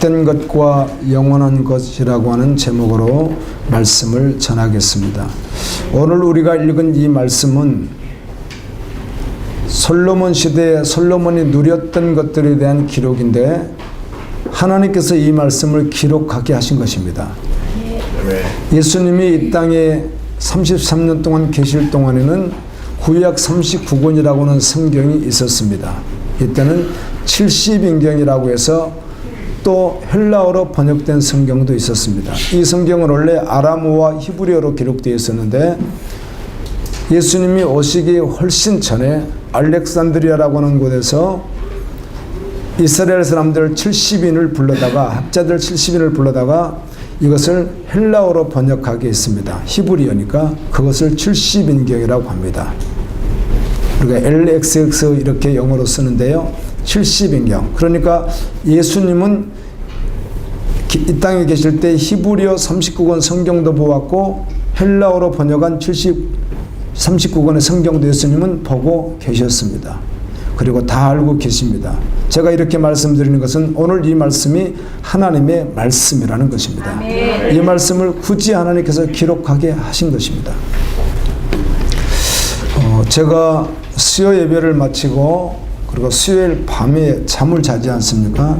헛된 것과 영원한 것이라고 하는 제목으로 말씀을 전하겠습니다. 오늘 우리가 읽은 이 말씀은 솔로몬 시대에 솔로몬이 누렸던 것들에 대한 기록인데 하나님께서 이 말씀을 기록하게 하신 것입니다. 예수님이 이 땅에 33년 동안 계실 동안에는 구약 39권이라고 하는 성경이 있었습니다. 이때는 70인경이라고 해서 또 헬라어로 번역된 성경도 있었습니다. 이 성경은 원래 아람어와 히브리어로 기록되어 있었는데 예수님이 오시기 훨씬 전에 알렉산드리아라고 하는 곳에서 이스라엘 사람들 70인을 불러다가 학자들 70인을 불러다가 이것을 헬라어로 번역하게 했습니다. 히브리어니까 그것을 70인경이라고 합니다. 우리가 LXX 이렇게 영어로 쓰는데요. 70인경. 그러니까 예수님은 이 땅에 계실 때 히브리어 39권 성경도 보았고 헬라어로 번역한 39권의 성경도 예수님은 보고 계셨습니다. 그리고 다 알고 계십니다. 제가 이렇게 말씀드리는 것은 오늘 이 말씀이 하나님의 말씀이라는 것입니다. 아멘. 이 말씀을 굳이 하나님께서 기록하게 하신 것입니다. 제가 수요 예배를 마치고 그리고 수요일 밤에 잠을 자지 않습니까?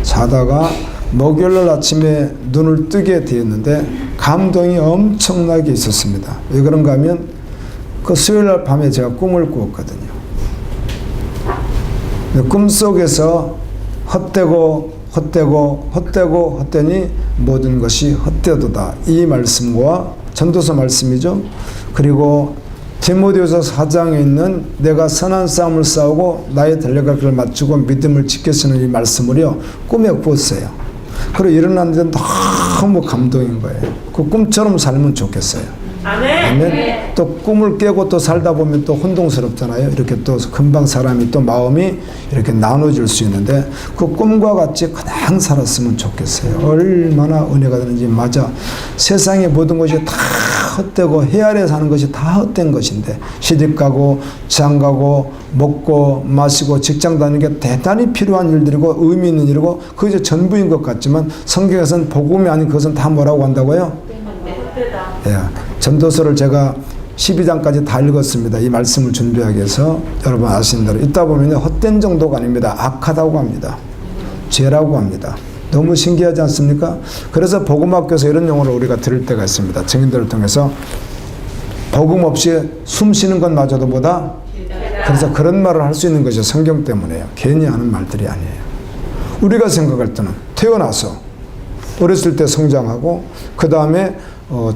자다가 목요일 아침에 눈을 뜨게 되었는데 감동이 엄청나게 있었습니다. 왜 그런가 하면 그 수요일 밤에 제가 꿈을 꾸었거든요. 꿈속에서 헛되니 모든 것이 헛되도다. 이 말씀과 전도서 말씀이죠. 그리고 디모데후서 4장에 있는 내가 선한 싸움을 싸우고 나의 달려갈 길을 마치고 믿음을 지켰으는 이 말씀을요 꿈에 꾸었어요. 그리고 일어났는데 너무 감동인 거예요. 그 꿈처럼 살면 좋겠어요. 아멘. 또 꿈을 깨고 또 살다 보면 또 혼동스럽잖아요. 이렇게 또 금방 사람이 또 마음이 이렇게 나눠질 수 있는데 그 꿈과 같이 그냥 살았으면 좋겠어요. 얼마나 은혜가 되는지. 맞아. 세상의 모든 것이 다 헛되고 해 아래 사는 것이 다 헛된 것인데 시집 가고 장 가고 먹고 마시고 직장 다니는 게 대단히 필요한 일들이고 의미 있는 일이고 그게 전부인 것 같지만 성경에서는 복음이 아닌 그것은 다 뭐라고 한다고요? 예. 전도서를 제가 12장까지 다 읽었습니다. 이 말씀을 준비하기 위해서. 여러분 아시는 대로 읽다 보면 헛된 정도가 아닙니다. 악하다고 합니다. 죄라고 합니다. 너무 신기하지 않습니까? 그래서 복음학교에서 이런 용어를 우리가 들을 때가 있습니다. 증인들을 통해서 복음 없이 숨 쉬는 것마저도 보다. 그래서 그런 말을 할 수 있는 것이 성경 때문에요. 괜히 하는 말들이 아니에요. 우리가 생각할 때는 태어나서 어렸을 때 성장하고 그 다음에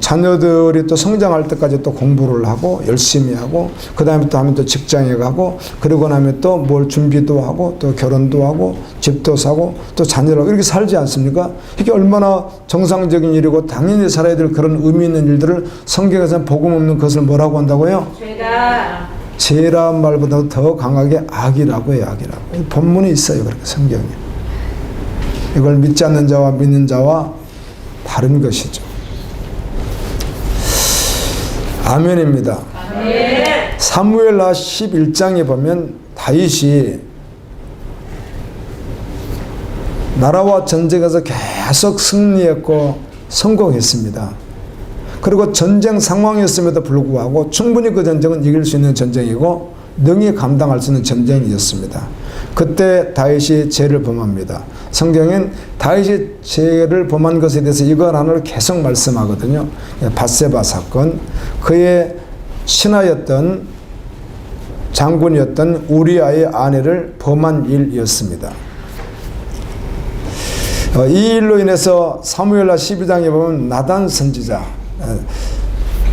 자녀들이 또 성장할 때까지 또 공부를 하고 열심히 하고 그 다음에 또 하면 또 직장에 가고 그러고 나면 또 뭘 준비도 하고 또 결혼도 하고 집도 사고 또 자녀를 이렇게 살지 않습니까? 이게 얼마나 정상적인 일이고 당연히 살아야 될 그런 의미 있는 일들을 성경에서는 복음 없는 것을 뭐라고 한다고요? 죄라는 말보다 더 강하게 악이라고 해요. 악이라고. 본문이 있어요. 그렇게 성경에. 이걸 믿지 않는 자와 믿는 자와 다른 것이죠. 아멘입니다. 아멘. 사무엘하 11장에 보면 다윗이 나라와 전쟁에서 계속 승리했고 성공했습니다. 그리고 전쟁 상황이었음에도 불구하고 충분히 그 전쟁은 이길 수 있는 전쟁이고 능히 감당할 수 있는 전쟁이었습니다. 그때 다윗이 죄를 범합니다. 성경엔 다윗이 죄를 범한 것에 대해서 이거 하나를 계속 말씀하거든요. 밧세바 사건, 그의 신하였던 장군이었던 우리아의 아내를 범한 일이었습니다. 이 일로 인해서 사무엘하 12장에 보면 나단 선지자,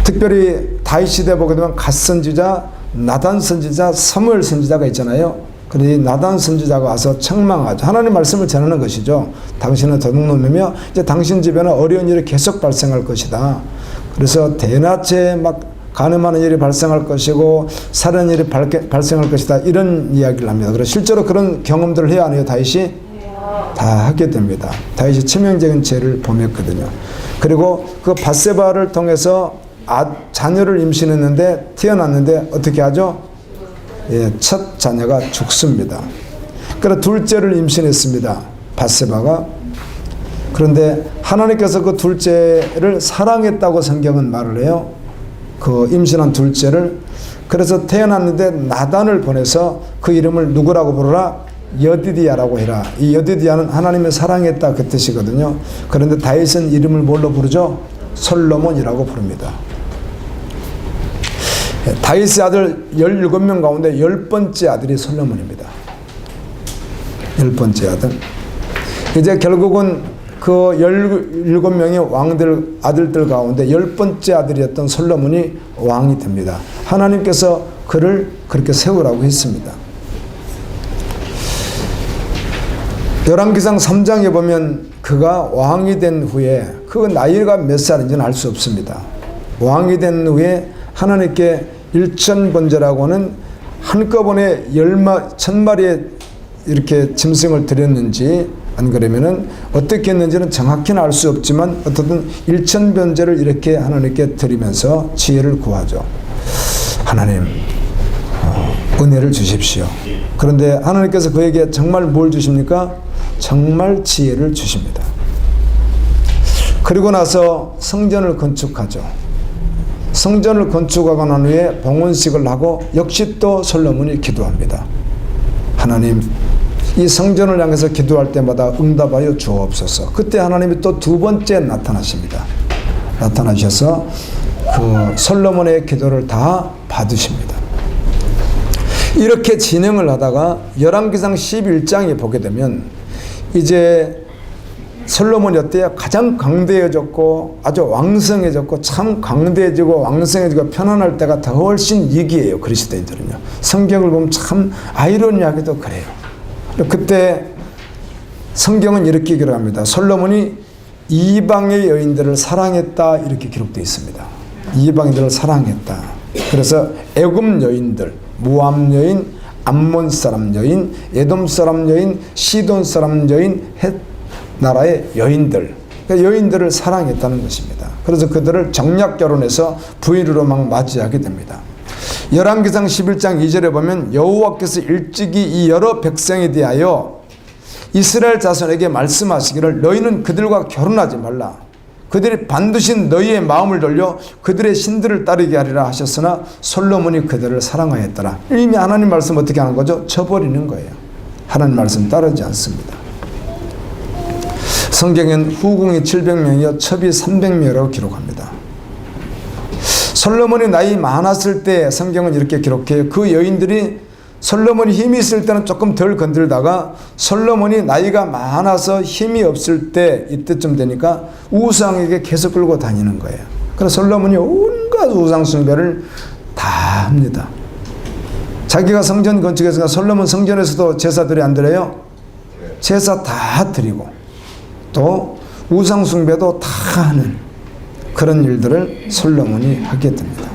특별히 다윗 시대 보게 되면 갓 선지자, 나단 선지자, 사무엘 선지자가 있잖아요. 그런데 나단 선지자가 와서 책망하죠. 하나님 말씀을 전하는 것이죠. 당신은 도둑놈이며 이제 당신 집에는 어려운 일이 계속 발생할 것이다. 그래서 대낮에 막 간음하는 일이 발생할 것이고 살인 일이 발생할 것이다. 이런 이야기를 합니다. 그래서 실제로 그런 경험들을 해야 하네요. 다윗이 다 하게 됩니다. 다윗이 치명적인 죄를 범했거든요. 그리고 그 밧세바를 통해서 자녀를 임신했는데 태어났는데 어떻게 하죠? 예, 첫 자녀가 죽습니다. 그래서 둘째를 임신했습니다. 밧세바가. 그런데 하나님께서 그 둘째를 사랑했다고 성경은 말을 해요. 그 임신한 둘째를. 그래서 태어났는데 나단을 보내서 그 이름을 누구라고 부르라? 여디디아라고 해라. 이 여디디아는 하나님의 사랑했다 그 뜻이거든요. 그런데 다윗은 이름을 뭘로 부르죠? 솔로몬이라고 부릅니다. 다윗의 아들 17명 가운데 10번째 아들이 솔로몬입니다. 10번째 아들. 이제 결국은 그 17명의 왕들, 아들들 가운데 10번째 아들이었던 솔로몬이 왕이 됩니다. 하나님께서 그를 그렇게 세우라고 했습니다. 열왕기상 3장에 보면 그가 왕이 된 후에 그 나이가 몇 살인지는 알 수 없습니다. 왕이 된 후에 하나님께 일천번제라고는 한꺼번에 1000마리의 이렇게 짐승을 드렸는지 안 그러면은 어떻게 했는지는 정확히는 알 수 없지만 어떻든 1000번제를 이렇게 하나님께 드리면서 지혜를 구하죠. 하나님 은혜를 주십시오. 그런데 하나님께서 그에게 정말 뭘 주십니까? 정말 지혜를 주십니다. 그리고 나서 성전을 건축하죠. 성전을 건축하고 난 후에 봉헌식을 하고 역시 또 솔로몬이 기도합니다. 하나님, 이 성전을 향해서 기도할 때마다 응답하여 주옵소서. 그때 하나님이 또 두 번째 나타나십니다. 나타나셔서 그 솔로몬의 기도를 다 받으십니다. 이렇게 진행을 하다가 열왕기상 11장에 보게 되면 이제 솔로몬이 어때요? 가장 강대해졌고 아주 왕성해졌고 참 강대해지고 왕성해지고 편안할 때가 더 훨씬 이기예요. 그리스도인들은요. 성경을 보면 참 아이러니하게도 그래요. 그때 성경은 이렇게 기록합니다. 솔로몬이 이방의 여인들을 사랑했다 이렇게 기록되어 있습니다. 이방인들을 사랑했다. 그래서 애굽 여인들, 모압 여인, 암몬 사람 여인, 에돔 사람 여인, 시돈 사람 여인, 헷 나라의 여인들, 그러니까 여인들을 사랑했다는 것입니다. 그래서 그들을 정략 결혼해서 부인으로 막 맞이하게 됩니다. 열왕기상 11장 2절에 보면 여호와께서 일찍이 이 여러 백성에 대하여 이스라엘 자손에게 말씀하시기를 너희는 그들과 결혼하지 말라. 그들이 반드시 너희의 마음을 돌려 그들의 신들을 따르게 하리라 하셨으나 솔로몬이 그들을 사랑하였더라. 이미 하나님 말씀 어떻게 하는 거죠? 쳐버리는 거예요. 하나님 말씀 따르지 않습니다. 성경엔 후궁이 700명이요 첩이 300명이라고 기록합니다. 솔로몬이 나이 많았을 때 성경은 이렇게 기록해요. 그 여인들이 솔로몬이 힘이 있을 때는 조금 덜 건들다가 솔로몬이 나이가 많아서 힘이 없을 때 이때쯤 되니까 우상에게 계속 끌고 다니는 거예요. 그래서 솔로몬이 온갖 우상 숭배를 다 합니다. 자기가 성전 건축해서 솔로몬 성전에서도 제사들이 안 드려요? 제사 다 드리고 또 우상 숭배도 다 하는 그런 일들을 솔로몬이 하게 됩니다.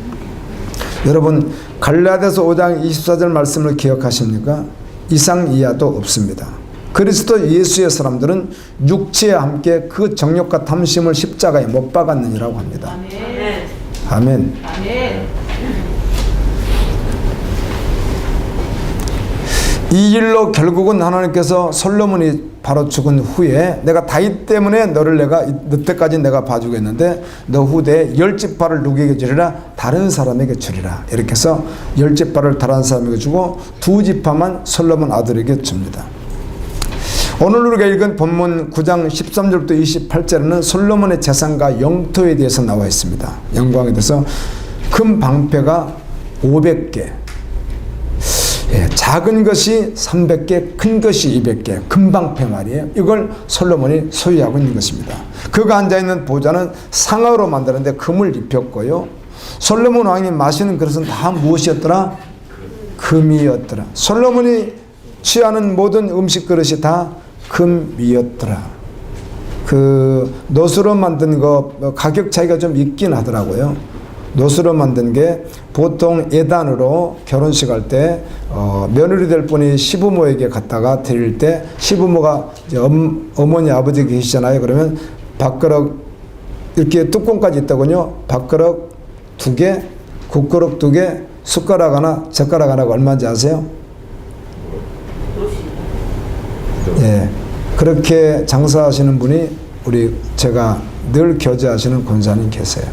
여러분 갈라디아서 5장 24절 말씀을 기억하십니까? 이상 이하도 없습니다. 그리스도 예수의 사람들은 육체와 함께 그 정욕과 탐심을 십자가에 못 박았느니라고 합니다. 아멘. 아멘. 아멘. 이 일로 결국은 하나님께서 솔로몬이 바로 죽은 후에 내가 다윗 때문에 너를 내가 너때까지 내가 봐주겠는데 너 후대에 10지파를 누구에게 주리라? 다른 사람에게 주리라. 이렇게 해서 10지파를 다른 사람에게 주고 2지파만 솔로몬 아들에게 줍니다. 오늘 우리가 읽은 본문 9장 13절부터 28절에는 솔로몬의 재산과 영토에 대해서 나와 있습니다. 영광에 대해서 금 방패가 500개, 작은 것이 300개, 큰 것이 200개, 금방패 말이에요. 이걸 솔로몬이 소유하고 있는 것입니다. 그가 앉아있는 보좌는 상아로 만드는데 금을 입혔고요. 솔로몬 왕이 마시는 그릇은 다 무엇이었더라? 금이었더라. 솔로몬이 취하는 모든 음식 그릇이 다 금이었더라. 그 노수로 만든 거 가격 차이가 좀 있긴 하더라고요. 노수로 만든 게 보통 예단으로 결혼식 할 때 며느리 될 분이 시부모에게 갖다가 드릴 때 시부모가 어머니 아버지 계시잖아요. 그러면 밥그릇 이렇게 뚜껑까지 있더군요. 밥그릇 2개, 국그릇 2개, 숟가락 하나, 젓가락 하나가 얼마인지 아세요? 예, 그렇게 장사하시는 분이 제가 늘 교제하시는 권사님 계세요.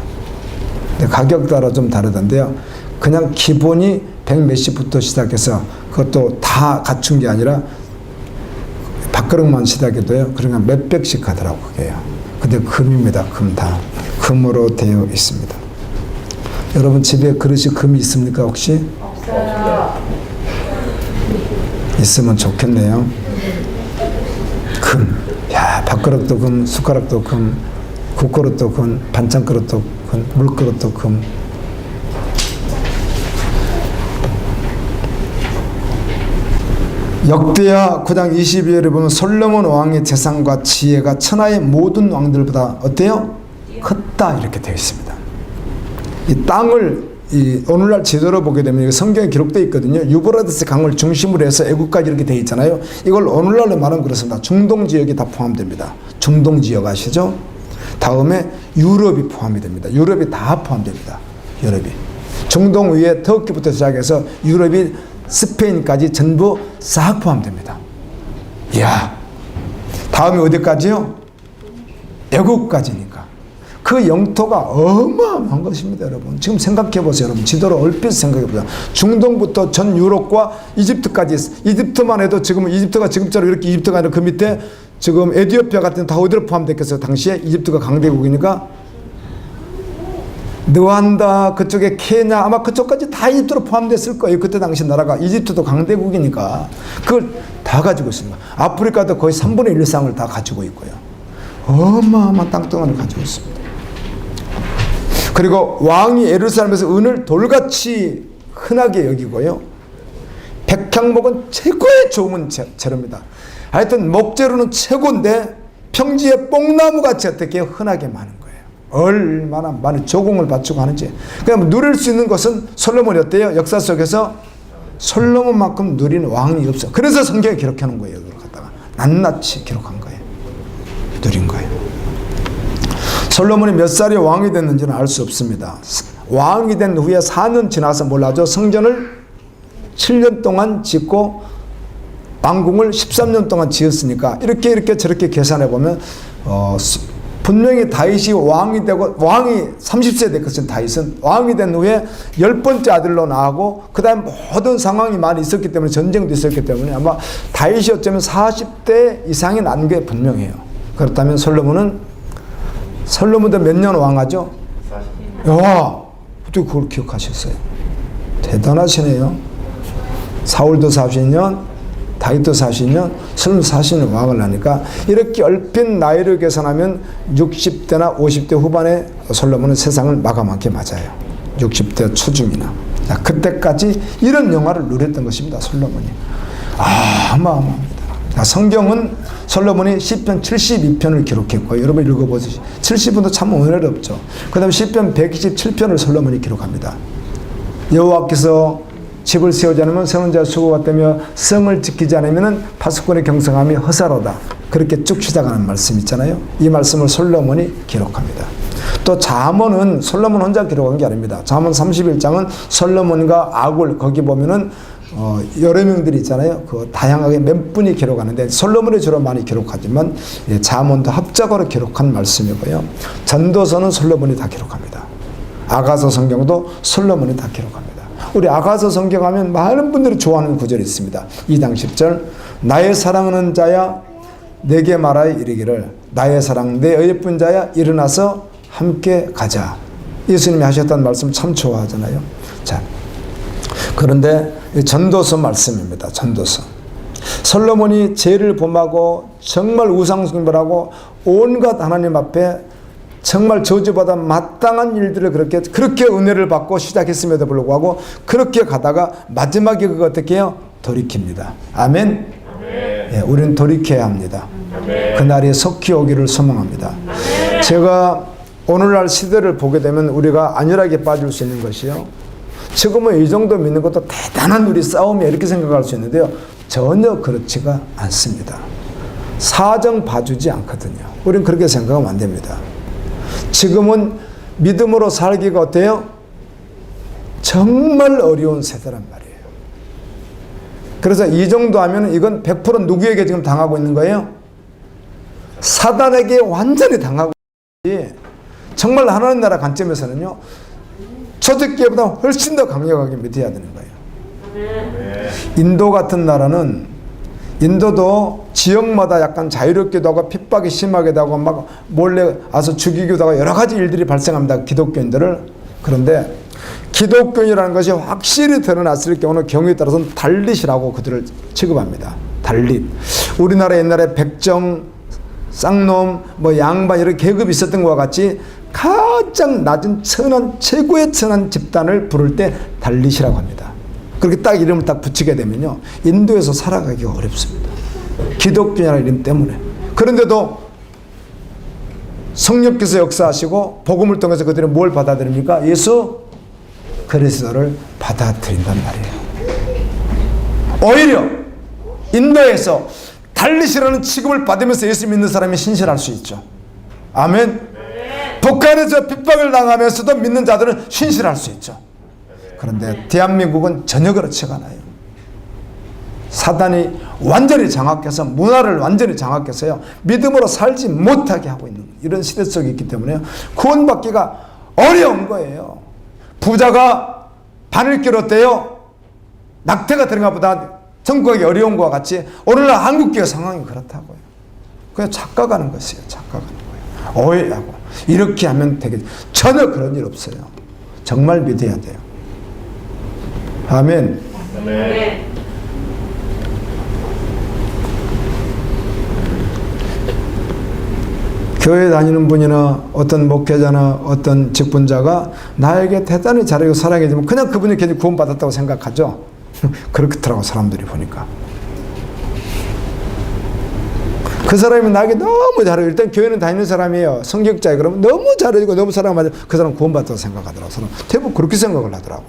근데 가격 따라 좀 다르던데요. 그냥 기본이 100 몇십부터 시작해서 그것도 다 갖춘 게 아니라 밥그릇만 시작해도요. 그러니까 몇백씩 하더라고 그게요. 근데 금입니다. 금 다. 금으로 되어 있습니다. 여러분 집에 그릇이 금이 있습니까 혹시? 없어요. 있으면 좋겠네요. 금. 야, 밥그릇도 금, 숟가락도 금, 국그릇도 금, 반찬그릇도 금, 물그릇도 금. 역대하 9장 22절에 보면 솔로몬 왕의 재산과 지혜가 천하의 모든 왕들보다 어때요? 컸다 이렇게 되어 있습니다. 이 땅을 오늘날 지도로 보게 되면 성경에 기록되어 있거든요. 유브라데스 강을 중심으로 해서 애국까지 이렇게 되어 있잖아요. 이걸 오늘날로 말하면 그렇습니다. 중동 지역이 다 포함됩니다. 중동 지역 아시죠? 다음에 유럽이 포함이 됩니다. 유럽이 다 포함됩니다. 유럽이. 중동 위에 터키부터 시작해서 유럽이 스페인까지 전부 싹 포함됩니다. 이야. 다음에 어디까지요? 애국까지니까. 그 영토가 어마어마한 것입니다, 여러분. 지금 생각해 보세요, 여러분. 지도로 얼핏 생각해 보세요. 중동부터 전 유럽과 이집트까지, 이집트만 해도 지금 이집트가 지금처럼 이렇게 이집트가 아니라 그 밑에 지금 에티오피아 같은 다 어디로 포함됐겠어요? 당시에 이집트가 강대국이니까 르완다 그쪽에 케냐 아마 그쪽까지 다 이집트로 포함됐을 거예요. 그때 당시 나라가 이집트도 강대국이니까 그걸 다 가지고 있습니다. 아프리카도 거의 3분의 1 이상을 다 가지고 있고요. 어마어마한 땅덩어리를 가지고 있습니다. 그리고 왕이 예루살렘에서 은을 돌같이 흔하게 여기고요. 백향목은 최고의 좋은 재료입니다. 하여튼 목재로는 최고인데 평지에 뽕나무같이 어떻게 흔하게 많은 거예요. 얼마나 많은 조공을 바치고 하는지. 그냥 누릴 수 있는 것은 솔로몬이 어때요? 역사 속에서 솔로몬만큼 누리는 왕이 없어. 그래서 성경에 기록해 놓은 거예요. 이걸 갖다가 낱낱이 기록한 거예요. 누린 거예요. 솔로몬이 몇 살에 왕이 됐는지는 알 수 없습니다. 왕이 된 후에 4년 지나서 몰라죠. 성전을 7년 동안 짓고 왕궁을 13년 동안 지었으니까 이렇게 저렇게 계산해 보면 분명히 다윗이 왕이 되고 왕이 30세 됐거든요. 다윗은 왕이 된 후에 10번째 아들로 나가고 그다음 모든 상황이 많이 있었기 때문에 전쟁도 있었기 때문에 아마 다윗이 어쩌면 40대 이상이 난 게 분명해요. 그렇다면 솔로몬도 몇 년 왕하죠? 40년. 야, 어떻게 그걸 기억하셨어요? 대단하시네요. 사울도 40년, 다윗도 40년, 솔로몬 40년 왕을 하니까 이렇게 얼핏 나이를 계산하면 60대나 50대 후반에 솔로몬은 세상을 마감한 게 맞아요. 60대 초중이나. 자, 그때까지 이런 영화를 누렸던 것입니다. 솔로몬이. 어마어마합니다. 성경은 솔로몬이 시편 72편을 기록했고 여러분 읽어보세요. 70편도 참 어렵죠. 그 다음에 시편 127편을 솔로몬이 기록합니다. 여호와께서 집을 세우지 않으면 세운 자의 수고가 되며 성을 지키지 않으면 파수꾼의 경성함이 허사로다. 그렇게 쭉 시작하는 말씀 있잖아요. 이 말씀을 솔로몬이 기록합니다. 또 잠언은 솔로몬 혼자 기록한 게 아닙니다. 잠언 31장은 솔로몬과 아굴 거기 보면은 여러 명들이 있잖아요. 그 다양하게 몇 분이 기록하는데 솔로몬이 주로 많이 기록하지만 잠언도 합작으로 기록한 말씀이고요. 전도서는 솔로몬이 다 기록합니다. 아가서 성경도 솔로몬이 다 기록합니다. 우리 아가서 성경 하면 많은 분들이 좋아하는 구절이 있습니다. 2장 10절 나의 사랑하는 자야 내게 말하여 이르기를 나의 사랑 내 예쁜 자야 일어나서 함께 가자. 예수님이 하셨던 말씀 참 좋아하잖아요. 자, 그런데 전도서 말씀입니다. 전도서. 솔로몬이 죄를 범하고 정말 우상숭배를 하고 온갖 하나님 앞에 정말 저주받아 마땅한 일들을 그렇게 은혜를 받고 시작했음에도 불구하고 그렇게 가다가 마지막에 그거 어떻게 해요? 돌이킵니다. 아멘? 예, 우리는 돌이켜야 합니다. 그날이 속히 오기를 소망합니다. 제가 오늘날 시대를 보게 되면 우리가 안일하게 빠질 수 있는 것이요. 지금은 이 정도 믿는 것도 대단한 우리 싸움이야 이렇게 생각할 수 있는데요. 전혀 그렇지가 않습니다. 사정 봐주지 않거든요. 우리는 그렇게 생각하면 안 됩니다. 지금은 믿음으로 살기가 어때요? 정말 어려운 세대란 말이에요. 그래서 이 정도 하면 이건 100% 누구에게 지금 당하고 있는 거예요? 사단에게 완전히 당하고 정말 하나님 나라 관점에서는요 초대교회보다 훨씬 더 강력하게 믿어야 되는 거예요. 인도 같은 나라는 인도도 지역마다 약간 자유롭기도 하고 핍박이 심하기도 하고 막 몰래 와서 죽이기도 하고 여러 가지 일들이 발생합니다. 기독교인들을. 그런데 기독교인이라는 것이 확실히 드러났을 경우는 경우에 따라서는 달릿이라고 그들을 취급합니다. 달릿. 우리나라 옛날에 백정, 쌍놈, 뭐 양반 이런 계급이 있었던 것과 같이 가장 낮은 천한, 최고의 천한 집단을 부를 때 달릿이라고 합니다. 그렇게 딱 이름을 딱 붙이게 되면요 인도에서 살아가기가 어렵습니다. 기독교라는 이름 때문에. 그런데도 성령께서 역사하시고 복음을 통해서 그들이 뭘 받아들입니까? 예수 그리스도를 받아들인단 말이에요. 오히려 인도에서 달릿이라는 취급을 받으면서 예수 믿는 사람이 신실할 수 있죠. 아멘. 북한에서 핍박을 당하면서도 믿는 자들은 신실할 수 있죠. 그런데 대한민국은 전혀 그렇지가 않아요. 사단이 완전히 장악해서 문화를 완전히 장악해서요 믿음으로 살지 못하게 하고 있는 이런 시대 속에 있기 때문에 구원받기가 어려운 거예요. 부자가 바늘 길었대요. 낙태가 들어가 보다 전국하기 어려운 것과 같이 오늘날 한국교회 상황이 그렇다고요. 그냥 착각하는 것이에요. 착각하는 거예요. 오해하고 이렇게 하면 되게 전혀 그런 일 없어요. 정말 믿어야 돼요. 아멘. 아멘. 교회 다니는 분이나 어떤 목회자나 어떤 직분자가 나에게 대단히 잘하고 사랑해주면 그냥 그분이 괜히 구원받았다고 생각하죠. 그렇더라고 사람들이 보니까. 그 사람이 나에게 너무 잘해요. 일단 교회는 다니는 사람이에요. 성격자예요. 그러면 너무 잘해주고 너무 사랑하면 그 사람 구원받았다고 생각하더라고. 사람 대부분 그렇게 생각을 하더라고.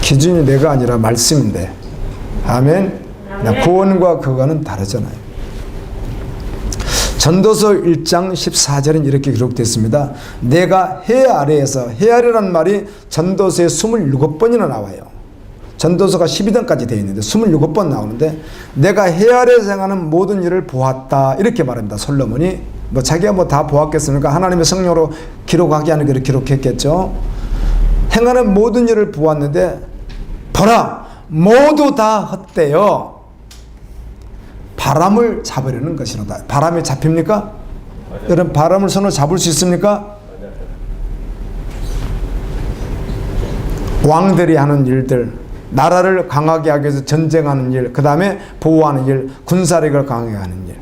기준이 내가 아니라 말씀인데. 아멘. 구원과 그거는 다르잖아요. 전도서 1장 14절은 이렇게 기록되어 있습니다. 내가 해 아래에서, 해 아래라는 말이 전도서에 27번이나 나와요. 전도서가 12장까지 되어 있는데 27번 나오는데 내가 해 아래에서 행하는 모든 일을 보았다 이렇게 말합니다. 솔로몬이 뭐 자기가 뭐 다 보았겠습니까? 하나님의 성령으로 기록하게 하는 걸 기록했겠죠. 행하는 모든 일을 보았는데 보라 모두 다 헛되어 바람을 잡으려는 것이로다. 바람이 잡힙니까? 맞아요. 여러분 바람을 손으로 잡을 수 있습니까? 맞아요. 왕들이 하는 일들, 나라를 강하게 하기 위해서 전쟁하는 일, 그 다음에 보호하는 일, 군사력을 강하게 하는 일.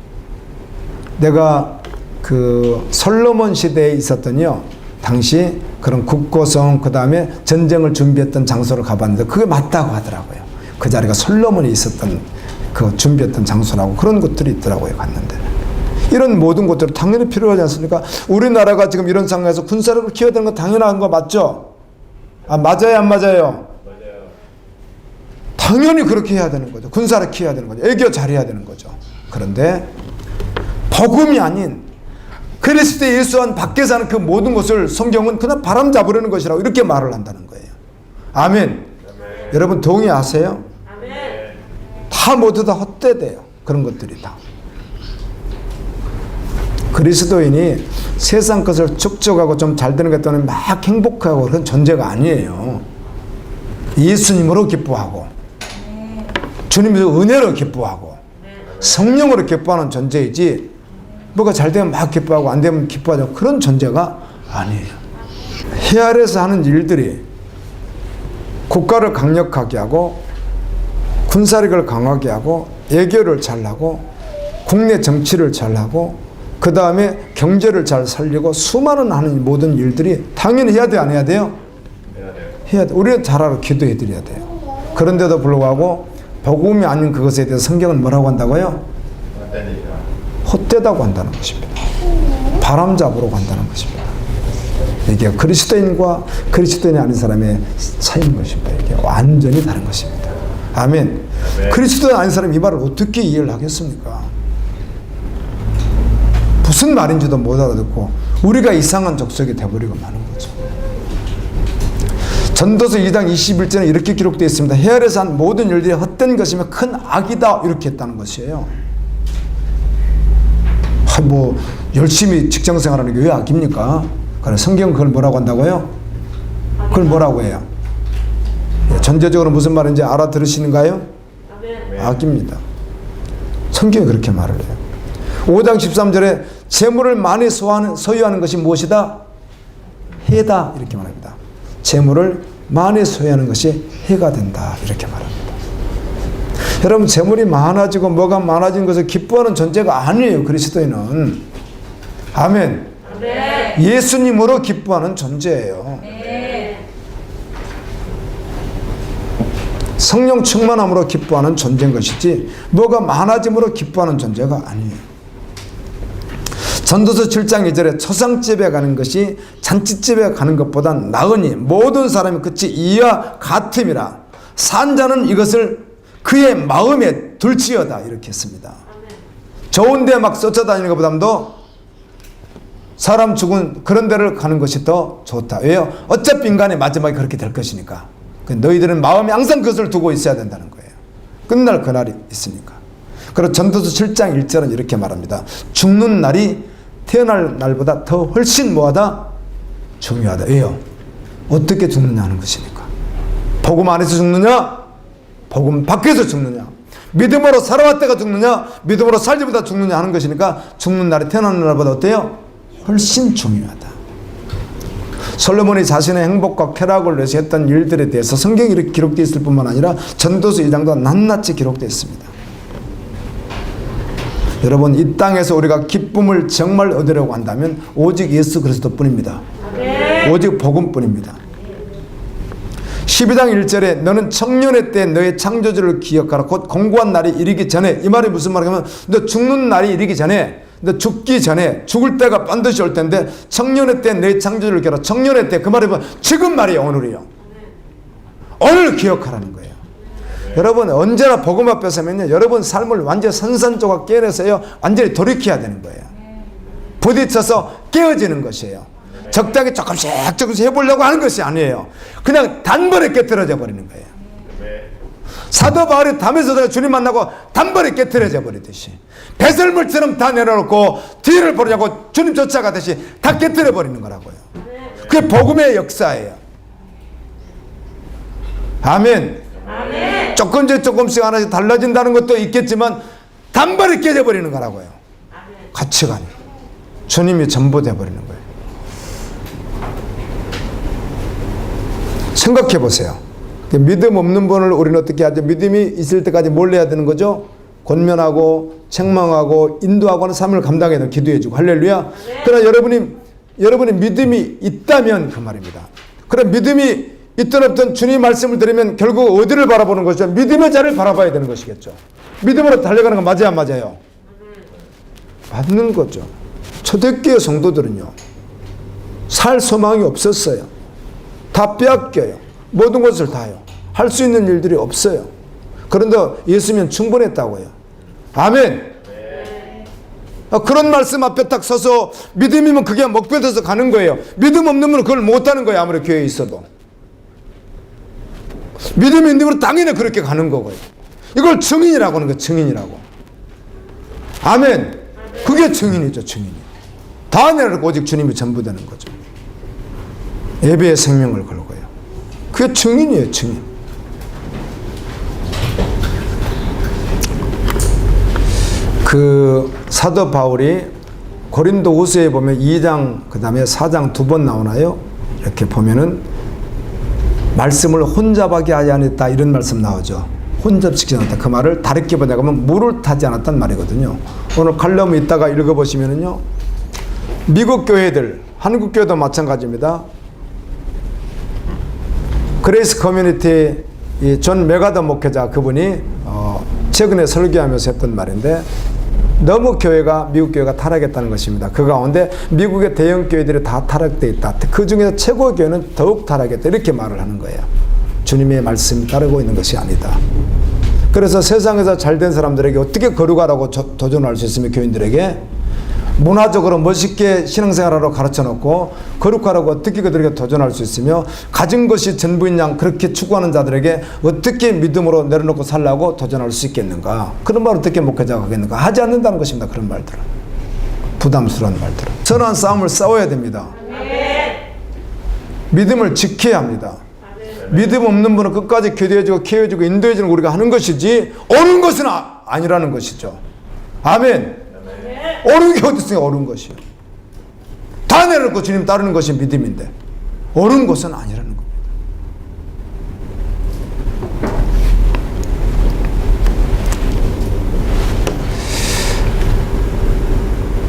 내가 그 솔로몬 시대에 있었더니요, 당시 그런 국고성, 그 다음에 전쟁을 준비했던 장소를 가봤는데 그게 맞다고 하더라고요. 그 자리가 솔로몬이 있었던 그 준비했던 장소라고 그런 것들이 있더라고요. 갔는데 이런 모든 것들은 당연히 필요하지 않습니까? 우리나라가 지금 이런 상황에서 군사력을 키워야 되는 건 당연한 거 맞죠? 아, 맞아요 안 맞아요? 맞아요. 당연히 그렇게 해야 되는 거죠. 군사를 키워야 되는 거죠. 애교 잘해야 되는 거죠. 그런데 복음이 아닌 그리스도 예수 안 밖에서 하는 그 모든 것을 성경은 그냥 바람 잡으려는 것이라고 이렇게 말을 한다는 거예요. 아멘. 아멘. 여러분 동의하세요? 다 모두 다 헛되대요. 그런 것들이 다. 그리스도인이 세상 것을 축적하고 좀 잘 되는 것 때문에 막 행복하고 그런 존재가 아니에요. 예수님으로 기뻐하고 주님의 은혜로 기뻐하고 성령으로 기뻐하는 존재이지 뭐가 잘 되면 막 기뻐하고 안 되면 기뻐하지 그런 존재가 아니에요. 해 아래에서 하는 일들이 국가를 강력하게 하고 군사력을 강하게 하고 애교를 잘하고 국내 정치를 잘하고 그 다음에 경제를 잘 살리고 수많은 하는 모든 일들이 당연히 해야 돼요? 안 해야 돼요? 해야 돼. 우리는 잘하러 기도해 드려야 돼요. 그런데도 불구하고 복음이 아닌 그것에 대해서 성경은 뭐라고 한다고요? 헛되다고 한다는 것입니다. 바람 잡으러 간다는 것입니다. 이게 그리스도인과 그리스도인이 아닌 사람의 차이인 것입니다. 이게 완전히 다른 것입니다. 아멘. 그리스도인 아닌 사람이 이 말을 어떻게 이해를 하겠습니까? 무슨 말인지도 못 알아듣고 우리가 이상한 족속이 되어버리고 마는 거죠. 전도서 2장 21절에 이렇게 기록되어 있습니다. 해 아래에서 한 모든 일들이 헛된 것이며 큰 악이다 이렇게 했다는 것이에요. 뭐 열심히 직장 생활하는 게 왜 아낍니까? 그래 성경 그걸 뭐라고 한다고요? 그걸 뭐라고 해요? 전제적으로 무슨 말인지 알아들으시는가요? 아낍니다. 성경이 그렇게 말을 해요. 5장 13절에 재물을 많이 소유하는 것이 무엇이다? 해다 이렇게 말합니다. 재물을 많이 소유하는 것이 해가 된다 이렇게 말합니다. 여러분 재물이 많아지고 뭐가 많아진 것을 기뻐하는 존재가 아니에요. 그리스도인은. 아멘. 예수님으로 기뻐하는 존재예요. 성령 충만함으로 기뻐하는 존재인 것이지 뭐가 많아짐으로 기뻐하는 존재가 아니에요. 전도서 7장 2절에 초상집에 가는 것이 잔치집에 가는 것보다 나으니 모든 사람이 그치 이와 같음이라 산자는 이것을 그의 마음에 둘지어다 이렇게 했습니다. 좋은 데 막 쫓아다니는 것보다도 사람 죽은 그런 데를 가는 것이 더 좋다. 왜요? 어차피 인간의 마지막에 그렇게 될 것이니까. 너희들은 마음에 항상 그것을 두고 있어야 된다는 거예요. 끝날 그날이 있으니까. 그리고 전도서 7장 1절은 이렇게 말합니다. 죽는 날이 태어날 날보다 더 훨씬 뭐하다? 중요하다. 왜요? 어떻게 죽느냐 하는 것이니까. 복음 안에서 죽느냐? 복음 밖에서 죽느냐? 믿음으로 살아왔다가 죽느냐? 믿음으로 살지보다 죽느냐 하는 것이니까 죽는 날이 태어나는 날보다 어때요? 훨씬 중요하다. 솔로몬이 자신의 행복과 쾌락을 위해서 했던 일들에 대해서 성경이 이렇게 기록되어 있을 뿐만 아니라 전도서 2장도 낱낱이 기록되어 있습니다. 여러분 이 땅에서 우리가 기쁨을 정말 얻으려고 한다면 오직 예수 그리스도뿐입니다. 오직 복음뿐입니다. 12장 1절에 너는 청년의 때 너의 창조주를 기억하라. 곧 공고한 날이 이르기 전에. 이 말이 무슨 말이냐면 너 죽는 날이 이르기 전에, 너 죽기 전에, 죽을 때가 반드시 올 텐데 청년의 때 너의 창조주를 기억하라. 청년의 때 그 말이 뭐 지금 말이에요. 오늘이요. 오늘 기억하라는 거예요. 여러분 언제나 복음 앞에 서면요 여러분 삶을 완전히 산산조각 깨내서요 완전히 돌이켜야 되는 거예요. 부딪혀서 깨어지는 것이에요. 적당히 조금씩 해보려고 하는 것이 아니에요. 그냥 단번에 깨트려져 버리는 거예요. 사도 바울이 담에서 주님 만나고 단번에 깨트려져 버리듯이 배설물처럼 다 내려놓고 뒤를 보려고 주님 쫓아가듯이 다 깨트려 버리는 거라고요. 그게 복음의 역사예요. 아멘. 조금씩 하나씩 달라진다는 것도 있겠지만 단번에 깨져버리는 거라고요. 가치관이 주님이 전부 돼버리는 거예요. 생각해 보세요. 믿음 없는 분을 우리는 어떻게 하죠? 믿음이 있을 때까지 뭘 해야 되는 거죠? 권면하고 책망하고 인도하고 하는 삶을 감당해야 돼요. 기도해주고 할렐루야. 그러나 여러분이 믿음이 있다면 그 말입니다. 그럼 믿음이 있든 없든 주님 말씀을 들으면 결국 어디를 바라보는 것이죠? 믿음의 자를 바라봐야 되는 것이겠죠. 믿음으로 달려가는 건 맞아요 안 맞아요? 맞는 거죠. 초대교회 성도들은요 살 소망이 없었어요. 다 빼앗겨요. 모든 것을 다요. 할 수 있는 일들이 없어요. 그런데 예수면 충분했다고 해요. 아멘. 그런 말씀 앞에 딱 서서 믿음이면 그게 목표 돼서 가는 거예요. 믿음 없는 분은 그걸 못하는 거예요. 아무리 교회에 있어도. 믿음이 있는 분은 당연히 그렇게 가는 거고요. 이걸 증인이라고 하는 거예요. 증인이라고. 아멘. 그게 증인이죠. 증인이. 다 내려놓고 오직 주님이 전부 되는 거죠. 예배의 생명을 걸고요. 그게 증인이에요. 증인. 그 사도 바울이 고린도 후서에 보면 2장 그 다음에 4장 2번 나오나요? 이렇게 보면은 말씀을 혼잡하게 하지 않았다 이런 말씀 나오죠. 혼잡시키지 않았다. 그 말을 다르게 번역하면 물을 타지 않았다는 말이거든요. 오늘 칼럼 이따가 읽어보시면은요 미국 교회들, 한국 교회도 마찬가지입니다. 그레이스 커뮤니티 존 메가더 목회자 그분이 최근에 설교하면서 했던 말인데 너무 미국 교회가 타락했다는 것입니다. 그 가운데 미국의 대형 교회들이 다 타락되어 있다. 그 중에서 최고 교회는 더욱 타락했다. 이렇게 말을 하는 거예요. 주님의 말씀이 따르고 있는 것이 아니다. 그래서 세상에서 잘된 사람들에게 어떻게 거룩하라고 도전할 수 있으며 교인들에게 문화적으로 멋있게 신앙생활하라고 가르쳐놓고 거룩하라고 어떻게 그들에게 도전할 수 있으며 가진 것이 전부인 양 그렇게 추구하는 자들에게 어떻게 믿음으로 내려놓고 살라고 도전할 수 있겠는가. 그런 말 어떻게 목회자가 하겠는가. 하지 않는다는 것입니다. 그런 말들은 부담스러운 말들. 선한 싸움을 싸워야 됩니다. 믿음을 지켜야 합니다. 믿음 없는 분은 끝까지 교대해주고 케어해주고 인도해주는 우리가 하는 것이지 옳은 것은 아니라는 것이죠. 아멘. 옳은 게 어디 있어요? 옳은 것이요. 다 내려놓고 주님 따르는 것이 믿음인데 옳은 것은 아니라는 겁니다.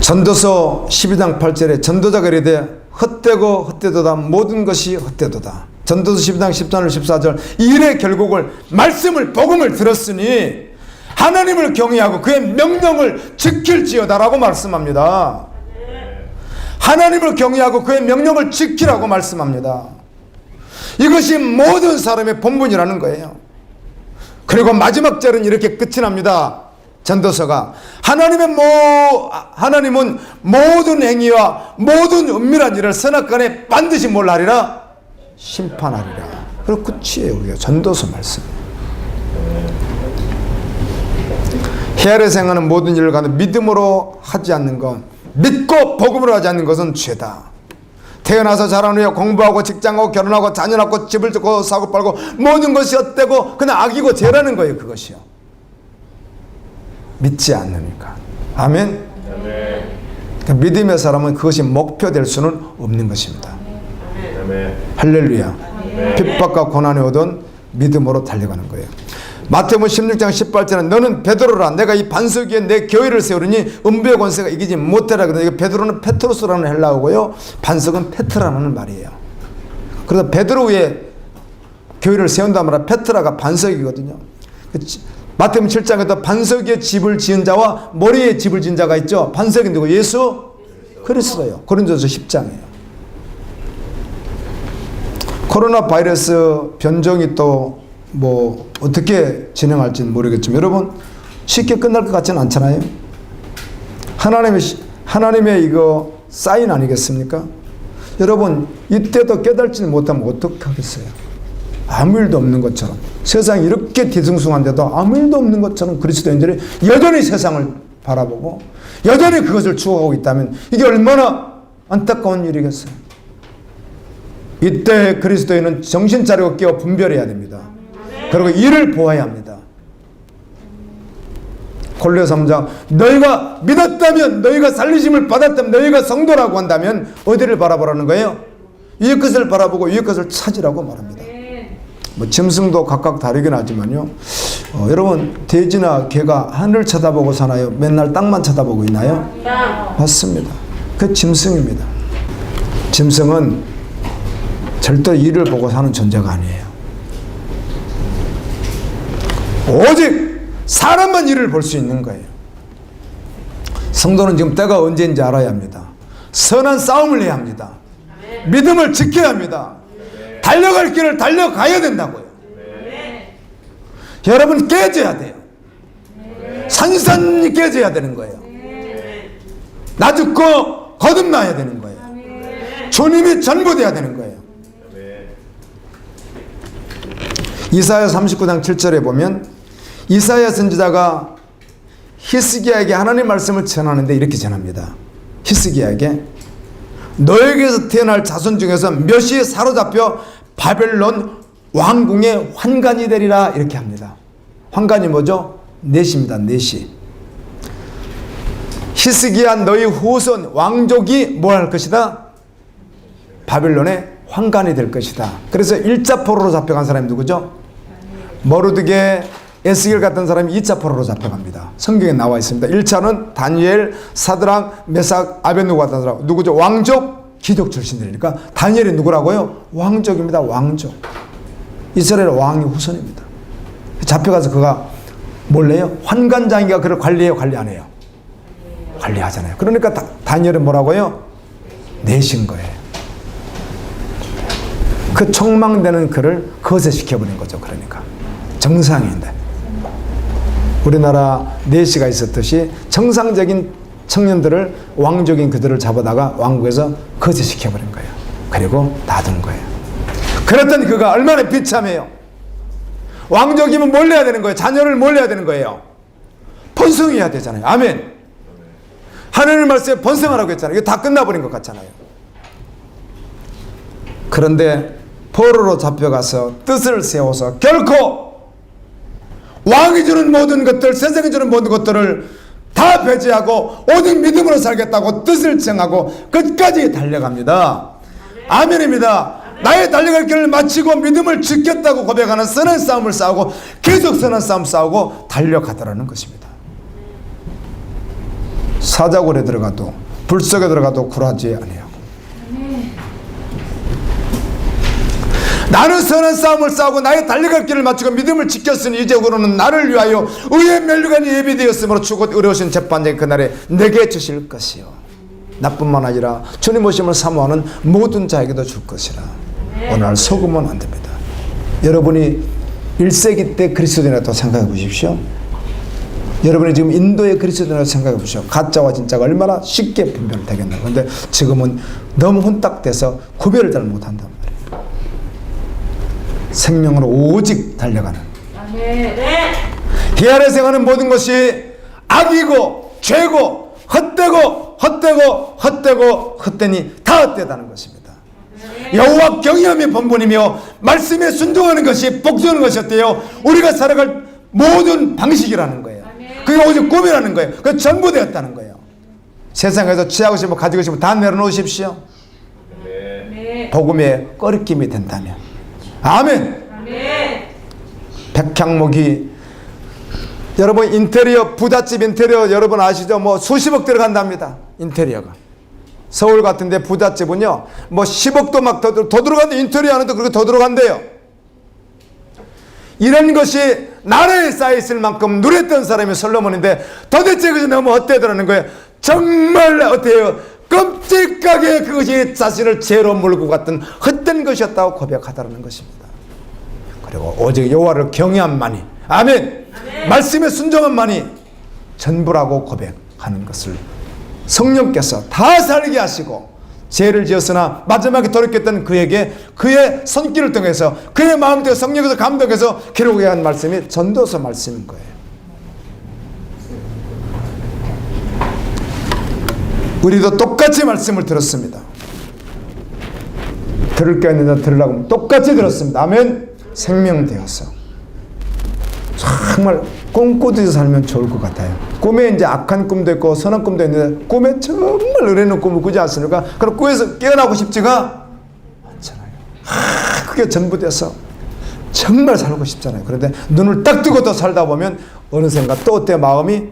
전도서 12장 8절에 전도자가 이르되 헛되고 헛되도다 모든 것이 헛되도다. 전도서 12장 13절 14절 이 일의 결국을 말씀을 복음을 들었으니 하나님을 경외하고 그의 명령을 지킬지어다라고 말씀합니다. 하나님을 경외하고 그의 명령을 지키라고 말씀합니다. 이것이 모든 사람의 본분이라는 거예요. 그리고 마지막 절은 이렇게 끝이 납니다. 전도서가 하나님은 모든 행위와 모든 은밀한 일을 선악간에 반드시 뭘 하리라? 심판하리라. 그리고 끝이에요. 우리가 전도서 말씀. 헤아려서 행하는 모든 일을 가는 믿음으로 하지 않는 것, 믿고 복음으로 하지 않는 것은 죄다. 태어나서 자란 후에 공부하고 직장하고 결혼하고 자녀 낳고 집을 짓고 사고 팔고 모든 것이 헛되고 그냥 악이고 죄라는 거예요. 그것이요. 믿지 않으니까. 아멘. 그러니까 믿음의 사람은 그것이 목표될 수는 없는 것입니다. 할렐루야. 핍박과 고난이 오던 믿음으로 달려가는 거예요. 마태복음 16장 18절에 너는 베드로라 내가 이 반석 위에 내 교회를 세우리니 음부의 권세가 이기지 못하라. 그런데 베드로는 페트로스라는 헬라어고요. 반석은 페트라는 말이에요. 그래서 베드로 위에 교회를 세운다 말하 페트라가 반석이거든요. 마태복음 7장에도 반석 위에 집을 지은 자와 머리에 집을 지은 자가 있죠. 반석이 누구? 예수 그리스도예요. 고린도서 10장이에요. 코로나 바이러스 변종이 또 뭐 어떻게 진행할지는 모르겠지만 여러분 쉽게 끝날 것 같지는 않잖아요. 하나님의 이거 사인 아니겠습니까? 여러분 이때도 깨달지 못하면 어떡하겠어요? 아무 일도 없는 것처럼 세상이 이렇게 뒤숭숭한데도 아무 일도 없는 것처럼 그리스도인들이 여전히 세상을 바라보고 여전히 그것을 추구하고 있다면 이게 얼마나 안타까운 일이겠어요. 이때 그리스도인은 정신 차리고 깨어 분별해야 됩니다. 그리고 이를 보아야 합니다. 골로새 3장 너희가 믿었다면 너희가 살리심을 받았다면 너희가 성도라고 한다면 어디를 바라보라는 거예요? 위의 것을 바라보고 위의 것을 찾으라고 말합니다. 뭐 짐승도 각각 다르긴 하지만요. 여러분 돼지나 개가 하늘 쳐다보고 사나요? 맨날 땅만 쳐다보고 있나요? 맞습니다. 그 짐승입니다. 짐승은 절대 이를 보고 사는 존재가 아니에요. 오직 사람만 이를 볼 수 있는 거예요. 성도는 지금 때가 언제인지 알아야 합니다. 선한 싸움을 해야 합니다. 믿음을 지켜야 합니다. 달려갈 길을 달려가야 된다고요. 여러분 깨져야 돼요. 산산이 깨져야 되는 거예요. 나 죽고 거듭나야 되는 거예요. 주님이 전부 돼야 되는 거예요. 이사야 39장 7절에 보면 이사야 선지자가 히스기야에게 하나님 말씀을 전하는데 이렇게 전합니다. 히스기야에게 너에게서 태어날 자손 중에서 몇이 사로잡혀 바벨론 왕궁의 환관이 되리라 이렇게 합니다. 환관이 뭐죠? 넷입니다. 넷이. 히스기야 너희 후손 왕족이 뭐 할 것이다? 바벨론의 환관이 될 것이다. 그래서 1차 포로로 잡혀간 사람이 누구죠? 머르드게 에스겔 같은 사람이 2차 포로로 잡혀갑니다. 성경에 나와 있습니다. 1차는 다니엘, 사드락, 메삭, 아벤누고 같은 사람. 누구죠? 왕족, 귀족 출신들이니까 다니엘이 누구라고요? 왕족입니다. 왕족. 이스라엘 왕의 후손입니다. 잡혀가서 그가 몰래요? 환관장이가 그를 관리해요? 관리 안 해요? 관리하잖아요. 그러니까 다니엘은 뭐라고요? 내신 거예요. 그 촉망되는 그를 거세시켜버린 거죠. 그러니까 정상인데 우리나라 내시가 있었듯이 정상적인 청년들을 왕족인 그들을 잡아다가 왕국에서 거세시켜버린 거예요. 그리고 놔둔 거예요. 그랬더니 그가 얼마나 비참해요. 왕족이면 뭘 해야 되는 거예요? 자녀를 뭘 해야 되는 거예요? 번성해야 되잖아요. 아멘. 하나님의 말씀에 번성하라고 했잖아요. 이거 다 끝나버린 것 같잖아요. 그런데 포로로 잡혀가서 뜻을 세워서 결코 왕이 주는 모든 것들, 세상이 주는 모든 것들을 다 배제하고 오직 믿음으로 살겠다고 뜻을 정하고 끝까지 달려갑니다. 아멘입니다. 나의 달려갈 길을 마치고 믿음을 지켰다고 고백하는 선한 싸움을 싸우고 계속 선한 싸움 싸우고 달려가더라는 것입니다. 사자굴에 들어가도 불 속에 들어가도 굴하지 아니하고 나는 선한 싸움을 싸우고 나의 달려갈 길을 마치고 믿음을 지켰으니 이제부로는 나를 위하여 의의 면류관이 예비되었으므로 주곧 의로우신 재판장이 그날에 내게 주실 것이요 나뿐만 아니라 주님 오심을 사모하는 모든 자에게도 줄 것이라. 오늘 속으면 안 됩니다. 여러분이 1세기 때 그리스도인이라고 생각해 보십시오. 여러분이 지금 인도의 그리스도인이라고 생각해 보십시오. 가짜와 진짜가 얼마나 쉽게 분별되겠나. 그런데 지금은 너무 혼탁돼서 구별을 잘 못한단 말이에요. 생명으로 오직 달려가는 이 안에 생하는 모든 것이 악이고 죄고 헛되고 헛되니 다 헛되다는 것입니다. 여호와 경외함이 본분이며 말씀에 순종하는 것이 복종하는 것이었대요. 우리가 살아갈 모든 방식이라는 거예요. 그게 오직 꿈이라는 거예요. 그 전부 되었다는 거예요. 세상에서 취하고 싶으면 가지고 싶으면 다 내려놓으십시오. 복음의 꺼리낌이 된다면. 아멘. 백향목이 여러분 인테리어 부잣집 인테리어 여러분 아시죠? 뭐 수십억 들어간답니다. 인테리어가. 서울 같은데 부잣집은요 뭐 10억도 막 더 들어간대. 인테리어 하는데 그렇게 더 들어간대요. 이런 것이 나라에 쌓여있을 만큼 누렸던 사람이 솔로몬인데 도대체 그것이 너무 헛되더라는 거예요. 정말 어때요? 끔찍하게 그것이 자신을 죄로 몰고 갔던 헛된 것이었다고 고백하다는 것입니다. 그리고 오직 여호와를 경외함만이 아멘. 말씀에 순종함만이 전부라고 고백하는 것을 성령께서 다 살게 하시고 죄를 지었으나 마지막에 돌이켰던 그에게 그의 손길을 통해서 그의 마음대로 성령께서 감동해서 기록하게 한 말씀이 전도서 말씀인 거예요. 우리도 똑같이 말씀을 들었습니다. 들을 게 있는데 들으라고 하면 똑같이 들었습니다. 아멘. 생명되어서 정말 꿈꾸듯이 살면 좋을 것 같아요. 꿈에 이제 악한 꿈도 있고 선한 꿈도 있는데 꿈에 정말 의뢰는 꿈을 꾸지 않습니까? 그럼 꿈에서 깨어나고 싶지가 않잖아요. 그게 전부 돼서 정말 살고 싶잖아요. 그런데 눈을 딱 뜨고 또 살다 보면 어느샌가 또 어때 마음이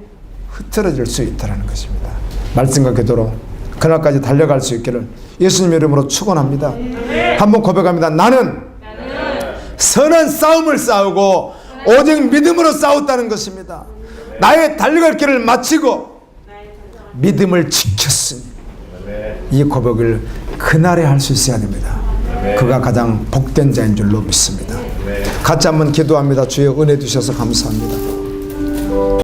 흐트러질 수 있다는 것입니다. 말씀과 기도로 그날까지 달려갈 수 있기를 예수님 이름으로 축원합니다. 한번 고백합니다. 나는 선한 싸움을 싸우고 오직 믿음으로 싸웠다는 것입니다. 나의 달려갈 길을 마치고 믿음을 지켰으니 이 고백을 그날에 할 수 있어야 됩니다. 그가 가장 복된 자인 줄로 믿습니다. 같이 한번 기도합니다. 주의 은혜 주셔서 감사합니다.